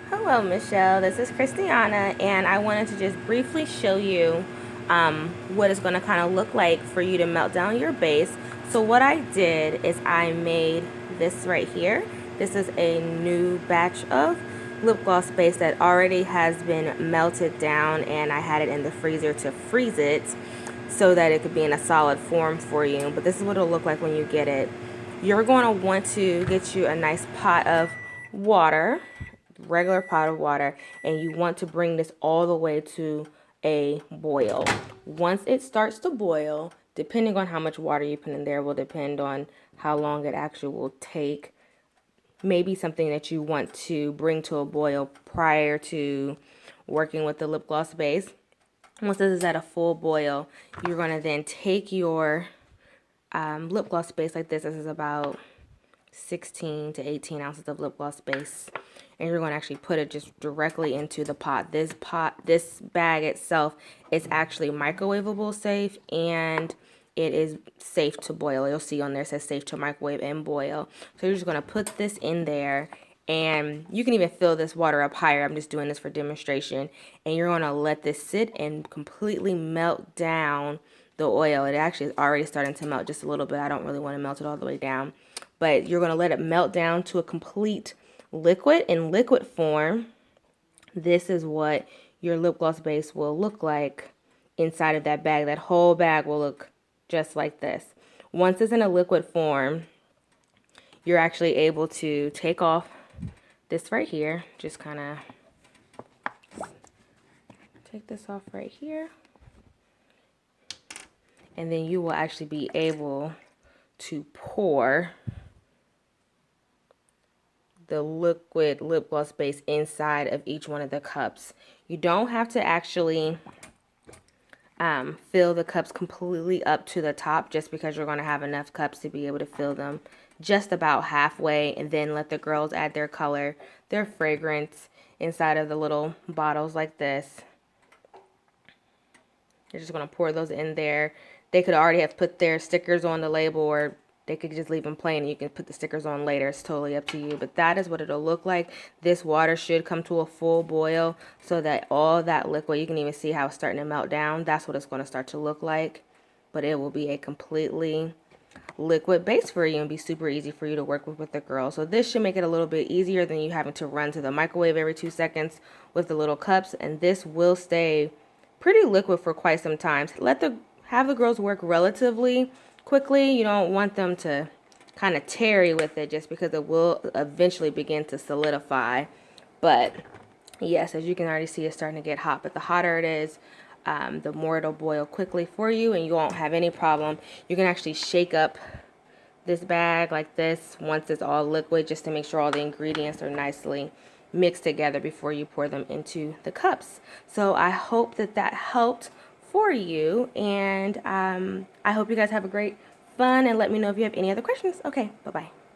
Hello, Michelle. This is Christiana, and I wanted to just briefly show you what it's going to kind of look like for you to melt down your base. So what I did is I made this right here. This is a new batch of lip gloss base that already has been melted down, and I had it in the freezer to freeze it so that it could be in a solid form for you. But this is what it'll look like when you get it. You're going to want to get you a nice pot of water, regular pot of water, and you want to bring this all the way to a boil. Once it starts to boil, depending on how much water you put in there will depend on how long it actually will take. Maybe something that you want to bring to a boil prior to working with the lip gloss base. Once this is at a full boil, you're going to then take your lip gloss base like this. This is about 16 to 18 ounces of lip gloss base, and you're going to actually put it just directly into the pot. This bag itself is actually microwavable safe, and it is safe to boil. You'll see on there it says safe to microwave and boil. So you're just going to put this in there, and you can even fill this water up higher. I'm just doing this for demonstration. And you're going to let this sit and completely melt down the oil. It actually is already starting to melt just a little bit. I don't really want to melt it all the way down. But you're going to let it melt down to a complete liquid. In liquid form, this is what your lip gloss base will look like inside of that bag. That whole bag will look just like this. Once it's in a liquid form, you're actually able to take off this right here. Just kind of take this off right here. And then you will actually be able to pour the liquid lip gloss base inside of each one of the cups. You don't have to actually fill the cups completely up to the top, just because you're going to have enough cups to be able to fill them just about halfway, and then let the girls add their color, their fragrance inside of the little bottles like this. You're just going to pour those in there. They could already have put their stickers on the label, or they could just leave them plain and you can put the stickers on later. It's totally up to you. But that is what it'll look like. This water should come to a full boil so that all that liquid, you can even see how it's starting to melt down. That's what it's going to start to look like. But it will be a completely liquid base for you and be super easy for you to work with the girls. So this should make it a little bit easier than you having to run to the microwave every 2 seconds with the little cups. And this will stay pretty liquid for quite some time. Have the girls work relatively quickly. You don't want them to kind of tarry with it, just because it will eventually begin to solidify. But yes, as you can already see, it's starting to get hot. But the hotter it is, the more it'll boil quickly for you, and you won't have any problem. You can actually shake up this bag like this once it's all liquid, just to make sure all the ingredients are nicely mixed together before you pour them into the cups. So I hope that helped for you, and I hope you guys have a great fun, and let me know if you have any other questions. Okay, bye-bye.